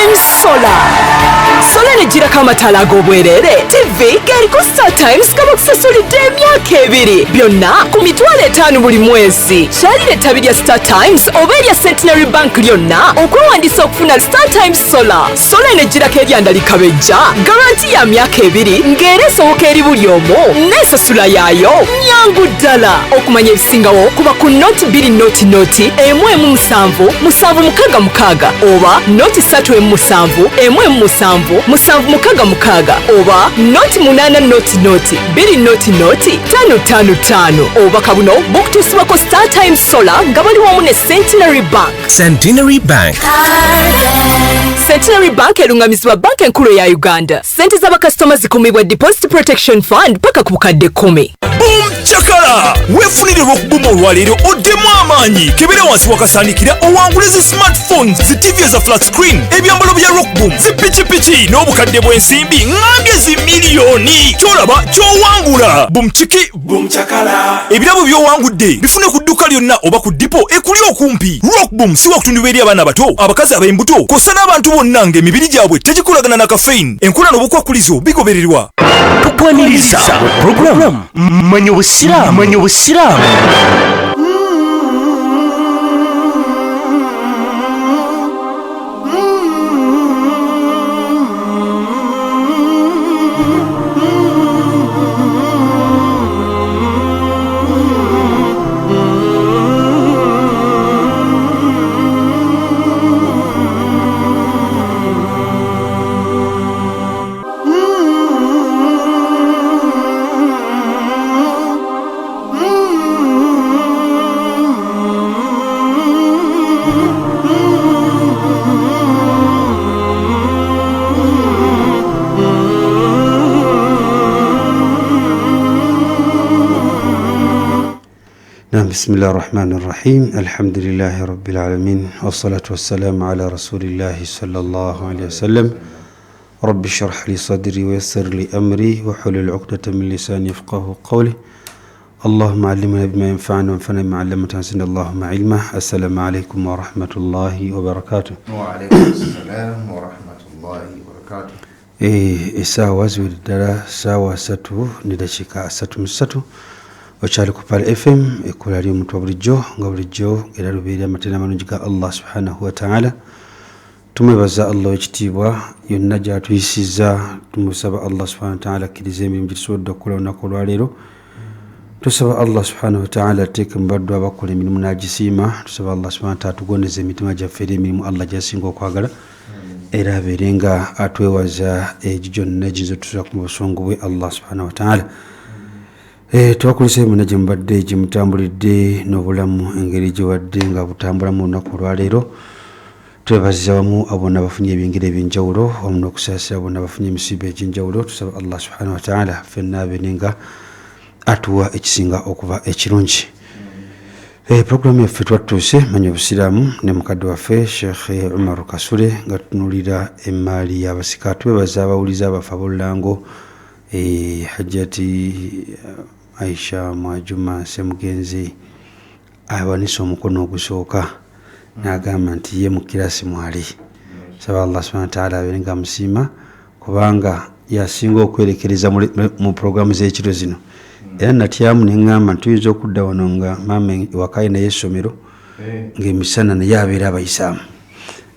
StarTimes Solar. Solar ejirako amataala ag'obwerere. TV galiko StarTimes gabakusasulidde emyaka 2 byonna ku $5 buli mwezi. Kyalira ettabi lya StarTimes oba erya Centenary Bank lyonna okwewandiisa okufuna StarTimes Solar. Solar eno ejirako eryandalika bejja garanti ya myaka 2 ng'era esoboka eri buli omu n'ensasula yaayo nyangu ddala. Okumanya ebisingawo kuba ku noti 2 noti 117 766 oba noti 3 7 7 oba noti 8 noti 2 noti 555 oba kabuno bukutuusibwako StarTimes Solar nga bali wamu ne Centenary Bank. Centenary Bank erungamizibwa banka enkulu ya Uganda. Sente z'abakasitoma zikumibwa Deposit Protection Fund paka ku bukadde 10. Chakala wefunire Rockboom olwaleero oddemu amaanyi kebere wansi wakasaanikira owangule zi smartphones zi TV za flat screen ebyambalo bya Rockboom zi pichi n'obukadde bw'ensimbi ngambye zi miliyoni kyolaba kyowangula Boom Chakala ebirabo by'owangudde bifune ku dduuka lyonna oba ku dipo ekuli okumpi. Rockboom si wakutundibwa eri abaana bato abakazi ab'embuto kosa n'abantu bonna ng'emibiri gyabwe tegikolagana na kafein enkula n'obukwakulizo bigobererwa. Tukwaniriza program Manyi Obusiraamu. بسم الله الرحمن الرحيم الحمد لله رب العالمين والصلاة والسلام على رسول الله صلى الله عليه وسلم رب اشرح لي صدري ويسر لي أمري وحلل عقدة من لساني يفقه قولي اللهم علمنا بما ينفعنا وانفعنا بما علمتنا زدنا اللهم علما. السلام عليكم ورحمة الله وبركاته. وعليكم السلام ورحمة الله وبركاته. Essaawa ziwedde ddala ssaawa 3 n'eddakiika 33 Okyali ku Pal FM ekkola ly'omuntu wa bulijjo nga bulijjo era lubeerera amatenda amalungi ga Allah subhanahu wa ta'ala. Tumwebaza Allah ekitiibwa yonna gy'atuyisizza. Tumusaba Allah subhanahu wa ta'ala akkiriza emirimu gye tusobodde okukola olunaku olwaleero. Tusaba Allah subhanahu wa ta'ala ateeke mu baddu abakola emirimu n'agisiima. Tusaba Allah subhanahu wa ta'ala atugondeze emitima gyaffe eri emirimu Allah gy'asinga okwagala era abeere nga atwewaza egyo gyonna egiyinza otutuusa ku busungu bwe Allah subhanahu wa ta'ala. Twakulise muna gye mubadde gye mutambulidde n'obulamu engeri gye wadde nga butambulamu olunaku olwaleero. Twebaziza wamu abonna bafunye ebyenjigiriza eby'enjawulo wamu n'okusaasira bonna bafunye emisiibo egy'enjawulo. Tusaba Allah subhanahu wa ta'ala ffenna abeere nga atuwa ekisinga okuba ekirungi. Programu yaffe twatuuse Manyi Obusiraamu ne mukadde waffe Sheikh Umar Kasule nga tutunuulira emmaali y'abasika. Twebaza abawuliza abaffe ab'olulango Hajjati Aisha Mwajuma Semugenzi awanisa omukono ogusooka n'agamba nti ye mu kirasi mwali. Saba Allah subhanahu wa ta'ala abeere nga musiima kubanga yasinga okwerekereza mu programu z'ekiro zino. Era natyamu ne ŋŋamba tuyinza okudda wano nga maama ewaka naye essomero ng'emisana naye abeera abayisaamu.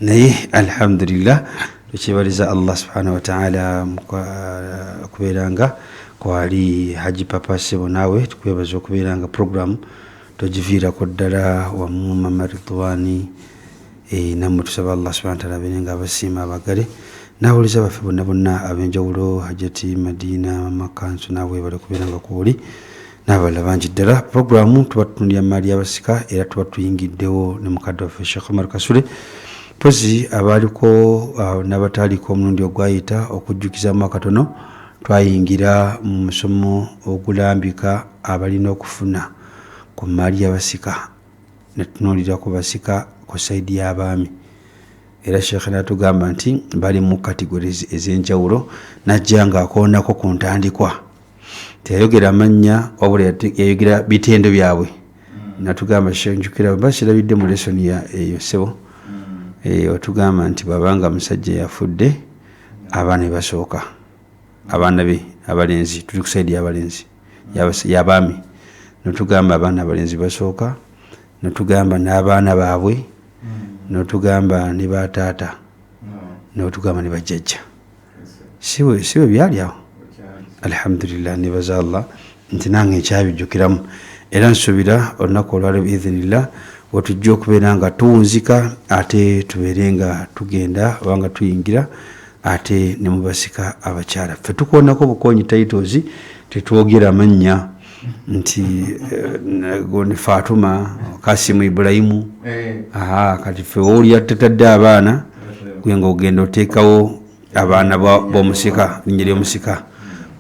Naye alhamdulillah tukyebaliza Allah subhanahu wa ta'ala okubeera nga kwali Haji Papa Sebo naawe tukwebaza okubeera nga programu togiviirako ddala wamu Mama Ridwani nammwe tusaba Allah subhanahu wa ta'ala abeere nga abasiima abagale n'abawuliza baffe bonna ab'enjawulo Hajjati Madina Mama Kansu naawe bali okubeera nga kwoli n'abalala bangi ddala. Programu tuba tutunulira maali y'abasika era tuba tuyingiddewo ne mukadde waffe Sheikh Umar Kasule pozi abaaliko n'abataaliko omulundi ogwayita okujjukizaamu akatono twayingira mu musomo ogulambika abalina okufuna ku maali y'abasika ne tutunuulira ku basika ku sayidi y'abaami. Era Sheikh n'atugamba nti bali mu categories ez'enjawulo najja ng'akoonako ku ntandikwa. Teyayogera amannya wabula yayogera bitendo byabwe. Natugamba Sheikh njukira basirabidde mu lesoni eyo sebo otugamba nti bwabanga musajja yafudde abaana ne basooka abaana be abalenzi tuli ku saidi y'abalenzi y'abaami notugamba abaana abalenzi basooka notugamba n'abaana baabwe notugamba ne bataata notugamba ne bajjajja siwe byali awo alhamdulillah nebaza allah nti nange ekyabijjukiramu era nsuubira olunaku olwaliro biidhinillah wetujja okubeera nga tuwunzika ate tubeere nga tugenda obanga tuyingira ate ne mubasika abakyala ffe tukoonako bukonyi titles tetwogera amannya nti gondi Fatuma Kasimu Ibrahimu kati ffe woolya tetadde abaana gwe nga ogenda oteekawo abaana b'omusika linnya ly'omusika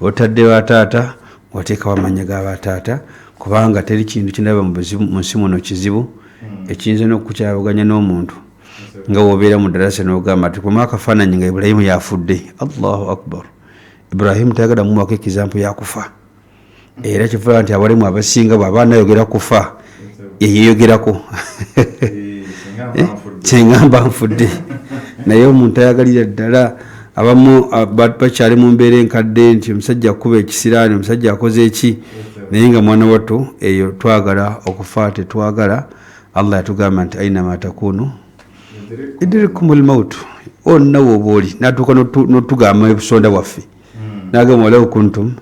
otadde bataata oteekawo amannya g'abataata kubanga teri kintu kinaba mu nsi muno kizibu ekiyinza n'okukyabaganya n'omuntu nga wobeera mu darasa n'ogamba nti kuma akafaananyi nga Ibrahimu yafudde. Allahu akbar. Ibrahimu tayagala mumuwako ekizampu yakufa era kifuula nti abalemu abasinga bw'aba nayogera kufa yeyeyogerako kyengamba nfudde naye omuntu ayagalira ddala abamu bakyali mu mbeera enkadde nti omusajja akuba ekisiraani omusajja akoze eki naye nga mwana wattu eyo twagala okufa tetwagala. Allah yatugamba nti ainama takunu idirikumul mautu onna woba oli natuuka notugamba ebusonda bwaffe nagamba walaw kuntum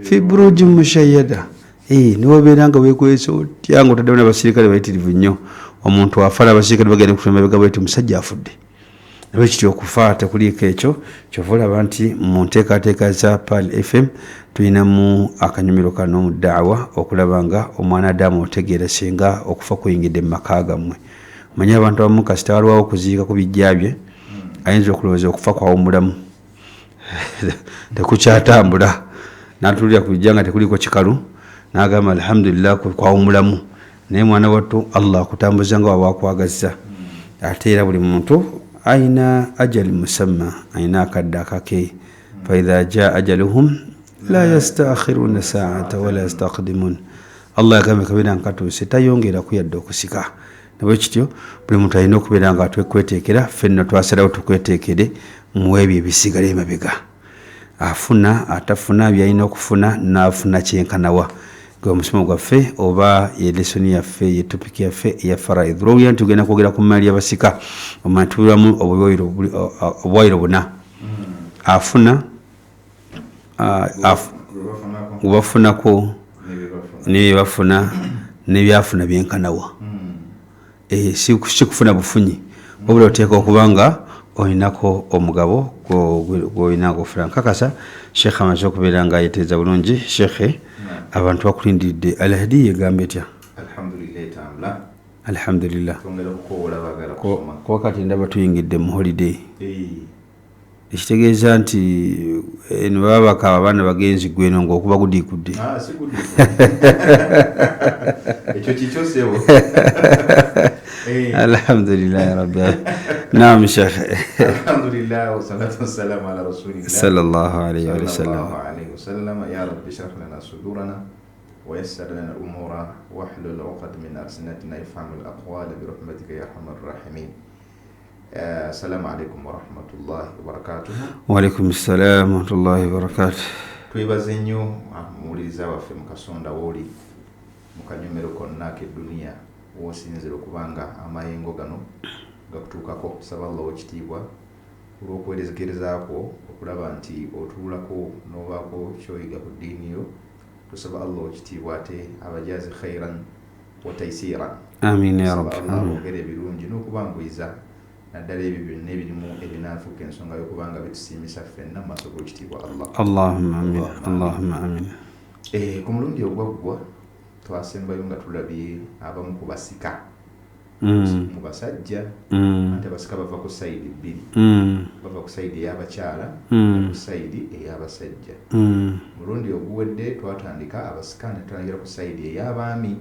fi burujin mushayyada niwobeera nga wekwesa otya nga otaddewo n'abasirikale bayitirivu nnyo omuntu afa n'abasirikale bagenda kutuma mabega bweti omusajja afudde nabe kityo okufa tekuliiko ekyo kyova olaba nti mu nteekateeka za Pal FM tulinamu akanyumiro kano mu daawa okulaba nga omwana adamu otegeera singa okufa kuyingidde mu maka gammwe. Omanyi abantu abamu kasita walwawo okuziika ku bijja bye ayinza okulowooza okufa kwawumulamu tekukyatambula n'atulira ku bijja nga tekuliko kikalu n'agamba alhamdulillah kwawumulamu naye mwana wattu Allah akutambuza nga waba akwagazza ate era buli muntu ayina ajali musamma ayina akadde akake faidha jaa ajaluhum la yastakhiruna saata wala yastaqdimun. Allah yagambe kabeera nkatuuse tayongera kuyadde okusika nabwe kityo buli muntu alina okubeera nga atwekweteekera ffenna twasalawo tukweteekere mu ebyo ebisigala emabega afuna atafuna byalina okufuna n'afuna kyenkanawa gwe omusomo gwaffe oba yelesoni yaffe yetopiki yaffe eya faraid olwowulira nti tugenda kwogera ku maali y'abasika omantubiramu obwayiro buna afuna webafunako nebyebafuna nebyafuna byenkanawa si kufuna bufunyi wabula oteeka okuba nga olinako omugabo gwolina nga ofuna nkakasa sheekhe amaze okubeera nga ayeteeza bulungi. Sheekhe abantu bakulindiridde alhadiya egamba etya? Alhamdulillah kuba kati ndaba tuyingidde mu holiday ekitegeeza nti nibaba bakaba abaana bagenzi gweno ngaokuba gudiikudde ekyo kikyosebo. alhamdulillah rabbi naam sheekhe alhamdulillah wassalatu wassalamu ala rasulillah sallallahu alayhi wa sallam. ya rabbi shrah lana sudurana ويسر لنا الأمور واحلل عقدة من ألسنتنا يفهم الأقوال برحمتك يا أرحم الراحمين. السلام عليكم ورحمة الله وبركاته. وعليكم السلام ورحمة الله وبركاته. twebaza nnyo muwuliriza waffe mu kasonda wooli mu kanyomero konna k'eduniya w'osinzira okubanga amayengo gano gakutuukako. Tusaba Allah ekitiibwa olw'okwerezekerezaako okulaba nti otuulako n'obaako kyoyiga ku ddiini yo. Tusaba Allah ekitiibwa ate abajazi khairan wa taisiran. Amiin ya rabbi. Allah ogere ebirungi n'okubanguyiza naddala ebyo byonna ebirimu ebinaafuuka ensonga y'okubanga bitusiimisa ffenna mu maaso g'ekitiibwa Allah. Allahumma amiin. Allahumma amiin. Ku mulundi ogwaggwa twasembayo nga tulabye abamu ku basika mu basajja ate abasika bava ku sayidi bbiri bava ku sayidi ey'abakyala ku sayidi ey'abasajja. Mulundi oguwedde twatandika abasika ne tutangira ku sayidi ey'abaami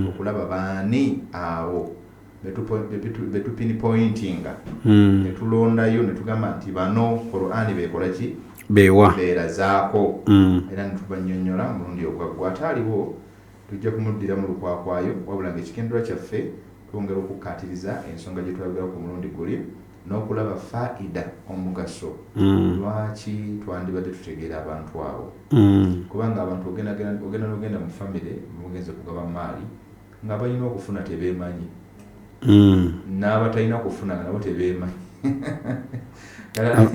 okulaba baani abo betupinpointinga ne tulondayo ne tugamba nti bano Qur'ani beekola ki beerazaako era ne tubannyonnyola mulundi ogwaggwa. Ate aliwo tujja kumuddira mu lukwakwayo wabula ng'ekikendera kyaffe twongera okukkaatiriza ensonga gye twayogera ku mulundi guli n'okulaba faida omugaso lwaki twandibadde tutegeera abantu abo kubanga abantu ogenda n'ogenda mu famire mugenze kugaba maali nga balina okufuna tebeemanyi n'abatalina kufuna nga nabo tebeemanyi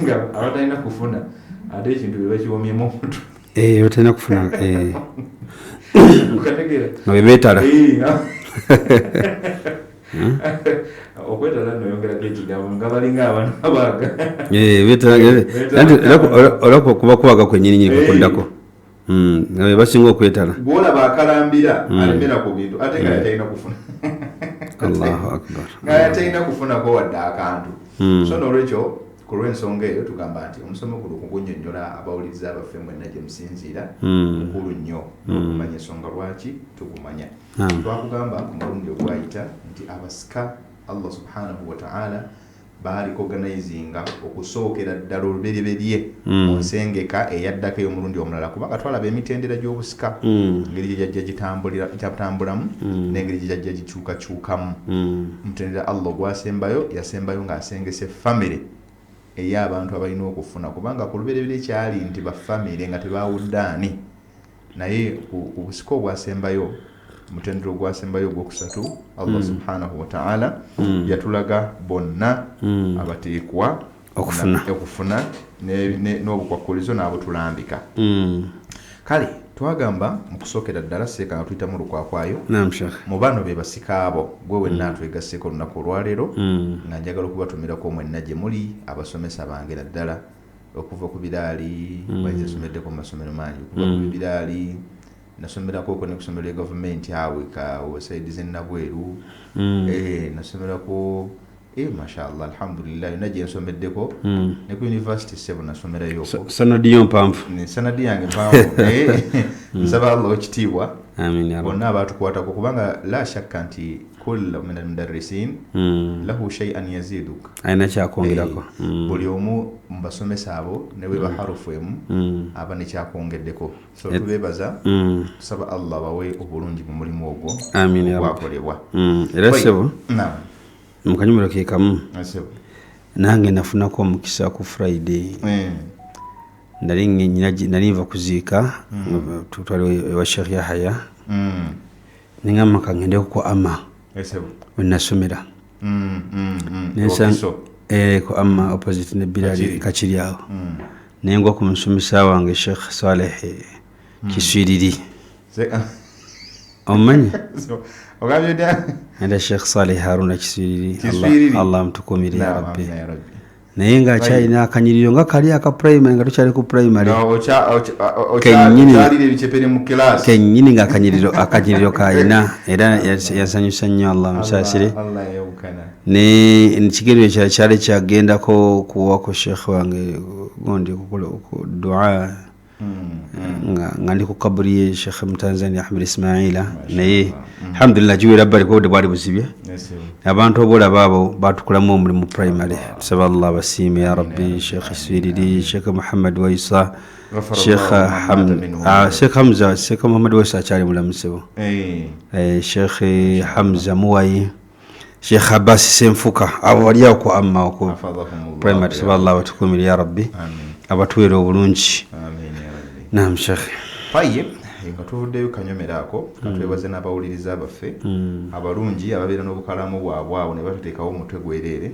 nga abatalina kufuna ate ekintu bye bakiwomyemu omutwe batalina kufuna okategeera nga bebeetala okwetala noyongerako ekigambo nga balinga abantu abaaga olaba kuba kubaga kwenyini kukuddako nga be basinga okwetala gwolaba akalambira alemera ku bintu ate nga yatalina kufuna Allahu akbar nga yatalina kufunako wadde akantu so n'olwekyo ku lw'ensonga eyo tugamba nti omusomo guno kugunnyonnyola abawuliriza abaffe mwenna gye musinziira mukulu nnyo n'okumanya ensonga lwaki tugumanya twakugamba ku mulundi ogwayita nti abasika Allah subhanahu wa ta'ala baalicoganizinga okusookera ddala olubereberye mu nsengeka eyaddako ey'omulundi omulala kubanga twalaba emitendera gy'obusika engeri gye jajja gitambulamu n'engeri gye jajja gikyukakyukamu omutendera Allah ogwasembayo yasembayo ng'asengese famire ey'abantu abalina okufuna kubanga ku lubereberye kyali nti bafamire nga tebawuddaani naye ku busika obwasembayo mutendera ogwasembayo ogwokusatu Allah subhanahu wa ta'ala yatulaga bonna abateekwa okufuna n'obukwakkulizo n'abo tulambika kale twagamba mu kusookera ddala seeka nga tuyita mu lukwakwayo mu bano be basika abo gwe wenna atwegasseko olunaku olwaleero nga njagala okubatumirako mwenna gye muli abasomesa bange naddala okuva ku biraali bayinza someddeko mu masomero mangi okuva ku biraali nasomerako ko ne ku ssomero lya gavumenti awe saidi z'ennabweru nasomerako mashallah alhamdulillah yonna gye nsomeddeko ne ku university sebo nasomerayoko sanadi yo mpanvu sanadi yange mpanvu nsaba Allah ekitiibwa bonna abaatukwatako kubanga la shakka nti kullu min almudarrisin lahu shay'an yaziduk ayina kyakwongerako buli omu mu basomesa abo ne bwe baharufu emu aba ne kyakwongeddeko so tubeebaza tusaba Allah bawe obulungi mu mulimu ogwo gwakolebwa era sebo mu kanyumiro ke kamu nange nafunako omukisa ku Friday nali nva kuziika tutwali ewa Sheikh Yahya ningamba kangende ku ama wenasomera ku ama opposite ne Bilali Kachiri awo nengwa ku musomesa wange Sheikh Saleh Kiswiriri omanyi enda Sheikh Saleh Haruna Kiswiriri Allah mtukumire ya Rabbi naye nga akyalina akanyiriro nga kali aka primary nga tukyali ku primary kenyini nga akanyiriro kayina era yasanyusa nnyo Allah musaasire ne kigendero kyali kyagendako kuwako Sheikh wange gondi ku dua nga ndi ku kaburi ye Sheikh Mtanzania Ahmed Ismaila naye alhamdulillah jiwera bali ko de bwali busibye abantu obola babo batukulamu muri mu primary tusaba Allah basime ya Rabbi Sheikh Iswiriri Sheikh Muhammad Waisa Sheikh Hamza Sheikh Muhammad Waisa achali mulamusebo Sheikh Hamza Muwai Sheikh Abbas Semfuka abo bali ko amma ko primary tusaba Allah batukumire ya Rabbi abatuwera obulungi naam Sheikh paye nga tuvuddeyo kanyomera ako katwebaze n'abawuliriza baffe abalungi ababeera n'obukalamu bwabwe awo ne batuteekawo omutwe gwereere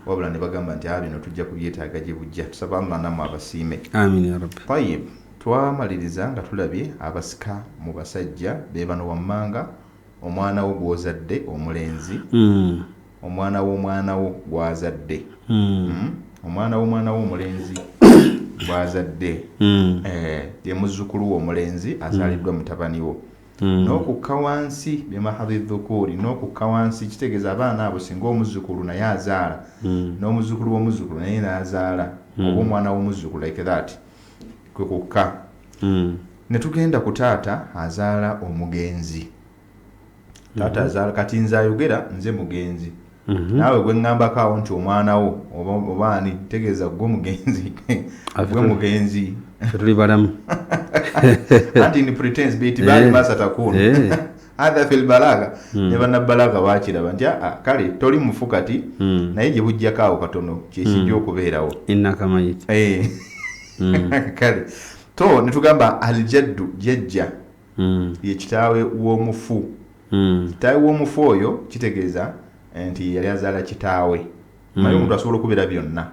wabula ne bagamba nti bino tujja kubyetaaga gye bujja tusaba Allah nammwe abasiime amin ya Rabbi paye twamaliriza nga tulabye abasika mu basajja be bano wammanga omwana wo gw'ozadde omulenzi omwana wo gw'azadde omwana wo omulenzi bwazadde ye muzzukulu w'omulenzi azaliddwa mutabani wo n'okukka wansi bimahadhi dhukuri n'okukka wansi kitegeeza abaana abo singa omuzzukulu naye azaala n'omuzzukulu w'omuzzukulu naye n'azaala oba omwana w'omuzzukulu like that kwe kukka ne tugenda ku taata azaala omugenzi taata azaala kati nze ayogera nze mugenzi naawe gwe ngambako awo nti omwana wo oba ani tegeeza gwe mugenzi gwe mugenzi tuli balamu anti ni pretense biti bali masa takuna hadha fil balagha ne bannabalaga bakiraba nti kale toli mufu kati naye gye bujjako awo katono kyekijja okubeerawo innaka mayit kale to netugamba aljaddu jjajja ye kitaawe w'omufu kitaawe w'omufu oyo kitegeeza nti yali azaala kitaawe maye omuntu asobola okubeera byonna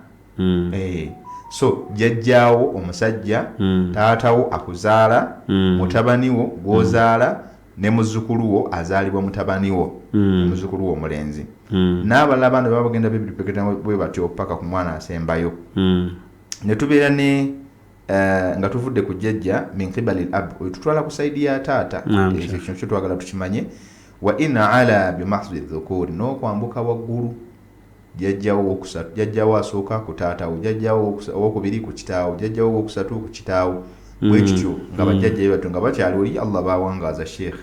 so jjajjaawo omusajja taatawo akuzaala mutabaniwo gw'ozaala ne muzzukuluwo azaalibwa mutabaniwo muzzukuluwo omulenzi n'abalala abandi baba bagenda bebiripeketa bwe batyo paka ku mwana asembayo ne tubeera ne nga tuvudde ku jjajja min qibali al-ab oyo tutwala ku saidi ya taata ekyo kino kyo twagala tukimanye wa in ala bimahdi dhukuri n'okwambuka waggulu jjajjawo owokusatu jjajjawo asooka ku taatawo jjajjawo owokubiri ku kitaawo jjajjawo owokusatu ku kitaawo bwe kityo nga bajjajja batu nga bakyali oli Allah bawangaaza sheekh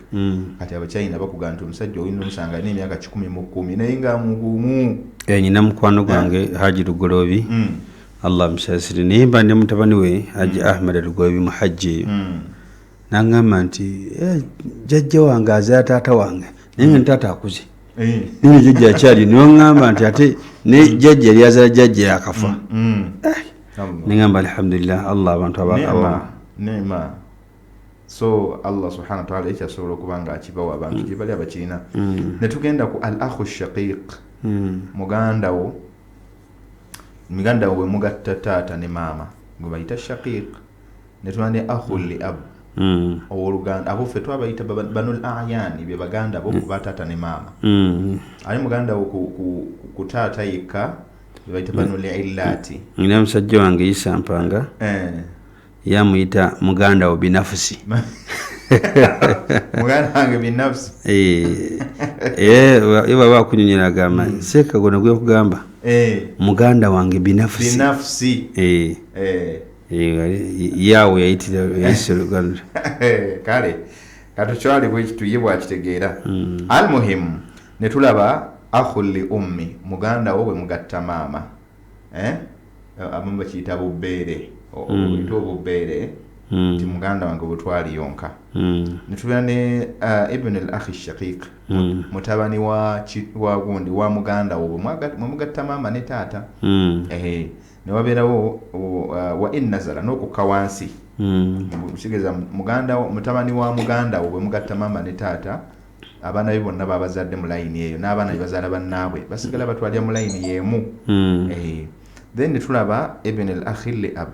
kati abakyayina bakugamba nti omusajja oyina omusanga n'emyaka 10 naye nga mugumu nyina mukwano gwange Haji Lugolobi Allah msasiri naye mba ne mutabani we Haji Ahmed Lugolobi muhajji nangamba nti jjajja wange azaala taata wange naye nga taata akuze nini jjajja akyali niwaŋŋamba nti ate ne jjajja yali azaala jjajja yakafa nengamba alhamdulillah Allah abantu abakaba neema so Allah subhanahu wa ta'ala ekyasobola okuba nga akibawa abantu gye bali abakirina ne tugenda ku al akhu shaqiq muganda wo bwe mugatta taata ne maama gwe bayita shaqiq ne tuba ne akhu li ab owooluganda abo ffe twabayita banul ayani be baganda bo kuba taata ne maama ali muganda wo ku taata yekka be bayita banul illati nina musajja wange Isa Mpanga yamuyita muganda wo binafusi muganda wange binafusi baba bakunyonyera gamba seeka gona gwe kugamba muganda wange binafusi yawe yayitira Yesu Luganda kale katukyali bwe bwakitegeera almuhimu ne tulaba akhu li ummi muganda wo bwe mugatta maama abamu bakiyita bubbeere oyita obubbeere nti muganda wange bwe twali yonka ne tubeera ne ibn al akhi shaqiq mutabani wa gundi wa muganda wo bwe mugatta maama ne taata ne wabeerawo wa in nazala n'okukka wansi kitegeeza mutabani wa muganda wo bwe mugatta maama ne taata abaana be bonna babazadde mu layini eyo n'abaana be bazaala bannaabwe basigala batwalira mu layini y'emu then netulaba ibn al akhi li ab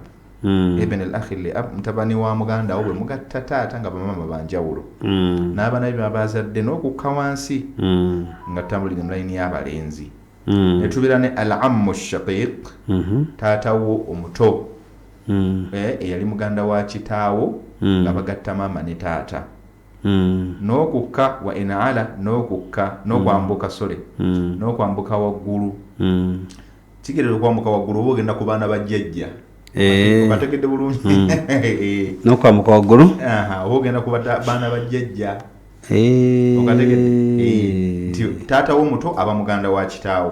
ibn al akhi li ab mutabani wa muganda wo bwe mugatta taata nga bamaama banjawulo n'abaana be babazadde n'okukka wansi nga tambulira mu layini y'abalenzi netubeera ne al ammu shaqiq taata wo omuto eyali muganda wa kitaawo nga bagatta maama ne taata n'okukka wa inala n'okukka n'okwambuka sole n'okwambuka waggulu kigerera okwambuka waggulu oba ogenda ku baana bajjajja bategedde bulungi n'okwambuka waggulu oba ogenda ku baana bajjajja nti taata w'omuto aba muganda wa kitaawo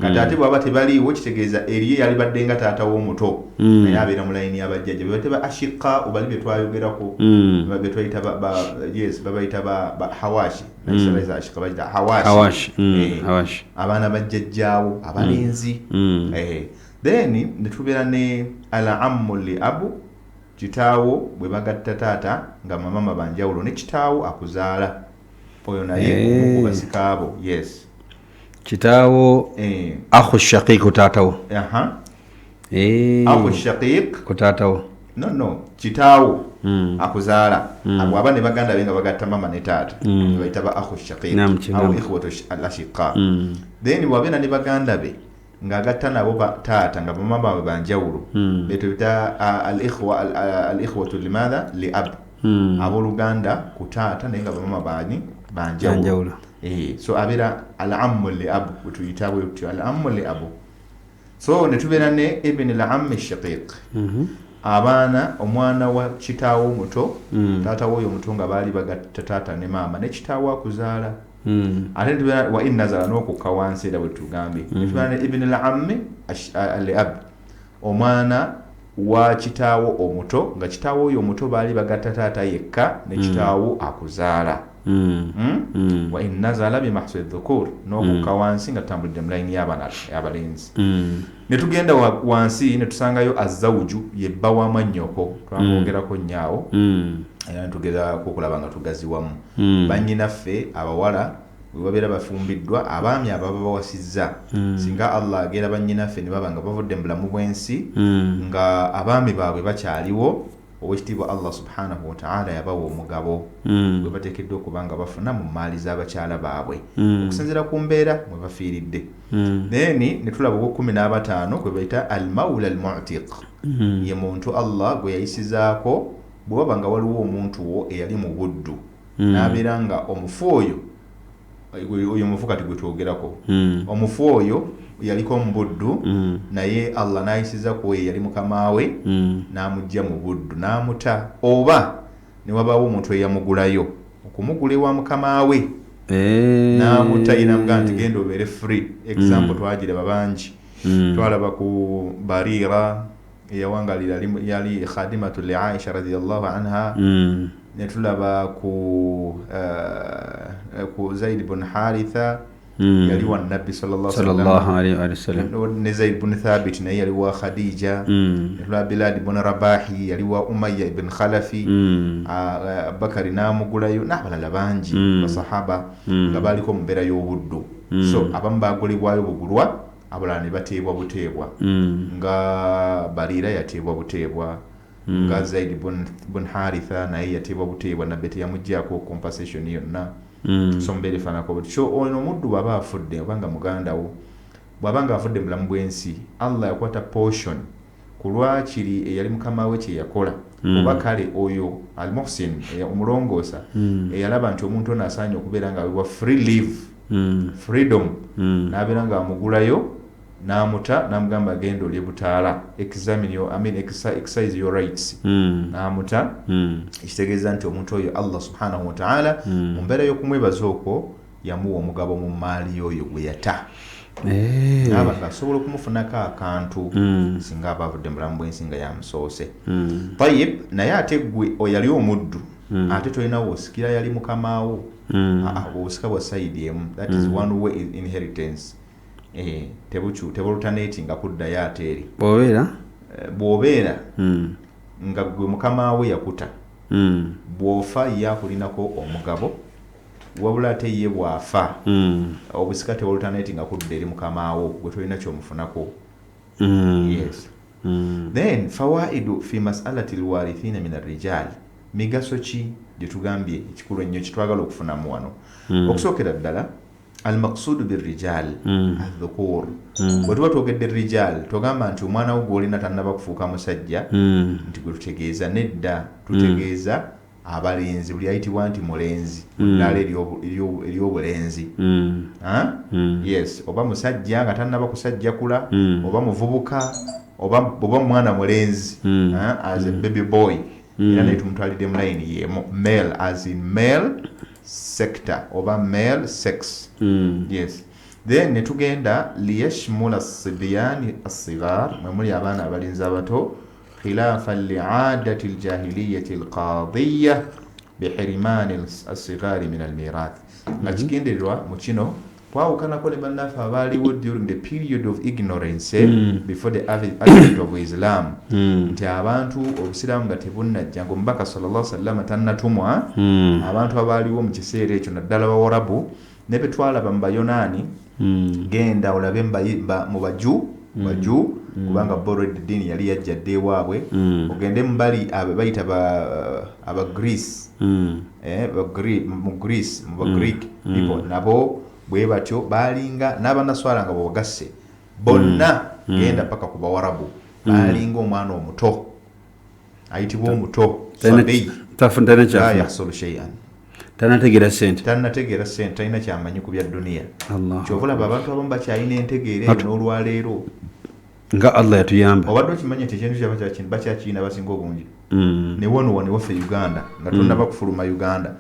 kati ate bw'aba tebaliiwo kitegeeza eriye yali badde nga taata w'omuto naye abeera mu layini y'abajjajja be bateba ashiqa obali bye twayogerako be twayita babayita hawashi ashiqa bayita hawashi abaana bajjajjaawo abalenzi then ne tubeera ne al ammu li abu kitaawo bwe bagatta taata nga mamama banjawulo ne kitaawo akuzaala oyo naye okubasikaabo yes kitaawo akhu shaqiq taatawo akhu shaqiq ku taatawo no kitaawo akuzaala abo aba ne baganda be nga bagatta mama ne taata bayita ba akhu shaqiq au ikhwatu al-ashiqa then bwabeera ne baganda be ng'agatta nabo taata nga bamama baabwe banjawulo betuyita al-ikhwatu limadha li ab abooluganda ku taata naye nga bamama baani banjawulo so abeera al-ammu li ab wetuyita bwe tutyo al-ammu li abu so ne tubeera ne ibn al-ammi shaqiq abaana omwana wa kitaawo omuto taata w'oyo omuto nga baali bagatta taata ne maama ne kitaawo akuzaala ate tubeera wa in nazala n'okukka wansi era bwe tugambye tubeera ne ibn al-ammi li ab omwana wa kitaawo omuto nga kitaawo oyo omuto baali bagatta taata yekka ne kitaawo akuzaala wa in nazala bi mahsul dhukur n'okukka wansi nga tutambulidde mu layini y'abalenzi ne tugenda wansi ne tusangayo azawuju ye bba w'amannyoko twamwogerako nnyawo era ne tugezaako okulaba nga tugaziwamu bannyinaffe abawala bwe babeera bafumbiddwa abaami ababa bawasizza singa Allah agera bannyinaffe ne baba nga bavudde mu bulamu bw'ensi nga abaami baabwe bakyaliwo owekitiibwa Allah subhanahu wa ta'ala yabawa omugabo gwe bateekeddwa okuba nga bafuna mu maali z'abakyala baabwe okusinziira ku mbeera mwe bafiiridde then ne tulaba ogw'okumi-na-bataano kwe bayita al-mawla al-mu'tiq ye muntu Allah gwe yayisizaako bwe waba nga waliwo omuntu wo eyali mu buddu n'abeera nga omufu oyo mufu kati gwe twogerako omufu oyo yaliko mu buddu naye Allah n'ayisiza ku oyo yali mukama we n'amugya mu buddu n'amuta oba ne wabaawo omuntu eyamugulayo okumugula ewa mukama we n'amuta ye n'amugamba nti genda obeere free example twagiraba bangi twalaba ku Barira eyawangalira yali khadimatu li Aisha radiyallahu anha netulaba ku Zaid ibn Haritha yali wa Nabi sallallahu alaihi wasallam ne Zaid ibn Thabit naye yali wa Khadija netulaba Bilal ibn Rabahi yali wa Umayya ibn Khalafi Bakari n'amugulayo n'abalala bangi basahaba nga baliko mu mbeera y'obuddu so abamu bagulibwayo bugulwa abalala ne bateebwa buteebwa nga Barira yateebwa buteebwa nga Zaid ibn Haritha naye yateebwa buteebwa nabbe teyamuggyako compensation yonna so mbeera efaanako bwe so ono omuddu bw'aba afudde obanga muganda wo bw'aba nga afudde mulamu bw'ensi Allah yakwata portion ku lwakiri eyali mukama we kye yakola oba kale oyo al-Muhsin omulongoosa eyalaba nti omuntu ono asaanye okubeera nga aweebwa free live freedom n'abeera nga amugulayo n'amuta n'amugamba agenda olye butaala exercise your rights n'amuta ekitegeeza nti omuntu oyo Allah subhanahu wa ta'ala mu mbeera y'okumwebaza okwo yamuwa omugabo mu maali oyo gwe yata aba asobola okumufunako akantu singa aba avudde mulamu bw'ensi nga yamusoose tayib naye ate gwe oyali omuddu ate tolina woosikira yali mukamaawo obusika bwa sayidi emu that is one way inheritance tebulutaneetinga kuddayo ate eri bw'obeera nga gwe mukama we yakuta bw'ofa ye akulinako omugabo wabula ate ye bw'afa obusika tebulutaneetinga kudda eri mukama wo gwe tolina kyomufunako yes then fawaidu fi masalati alwarithina min arrijal migaso ki gye tugambye ekikulu ennyo kitwagala okufunamu wano okusookera ddala almaqsudu birrijal adhukur bwe tuba twogedde rijal togamba nti omwana wo gw'olina tannaba kufuuka musajja nti gwe tutegeeza nedda tutegeeza abalenzi buli ayitibwa nti mulenzi ddala ery'obulenzi yes oba musajja nga tannaba kusajjakula oba muvubuka oba mwana mulenzi as a baby boy era naye tumutwalidde mu layini yemu male as in male sector oba male sex yes then netugenda liyashmula as-sibyan as-sighar muli abaana abalenzi abato khilafan li'adati al-jahiliyyati al-qadiyya bihirman as-sighar min al-mirath nakigenderwa mu kino twawukanako ne bannaffe abaaliwo during the period of ignorance before the advent of Islam nti abantu obusiraamu nga tebunnajja ng'omubaka sallallahu alaihi wasallam tannatumwa abantu abaaliwo mu kiseera ekyo naddala bawarabu ne be twalaba mu bayonaani genda olabe mu baju kubanga borrowed dini yali yajja dde ewaabwe ogende mu bali bayita aba Greece mu Greece mu ba Greek people nabo bwe batyo balinga n'abanaswala nga bwagasse bonna genda paka ku bawarabu balinga omwana omuto ayitibwa omuto yahsulu shay'an tannategeera ssente talina kyamanyi ku bya duniya kyovulaba abantu abamu bakyalina entegeera eyo n'olwaleero nga Allah yatuyamba obadde okimanyi nti ekintu kyaba bakyakirina basinga obungi ne wono waffe Uganda nga tonnaba kufuluma Uganda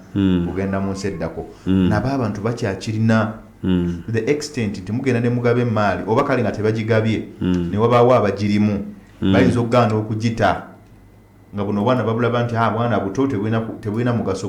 kugenda mu nsi eddako nabo abantu bakyakirina to the extent nti mugenda ne mugabe emaali oba kale nga tebagigabye ne wabaawo abagirimu bayinza okugaana okugita nga buno obwana babulaba nti bwana buto tebulina mugaso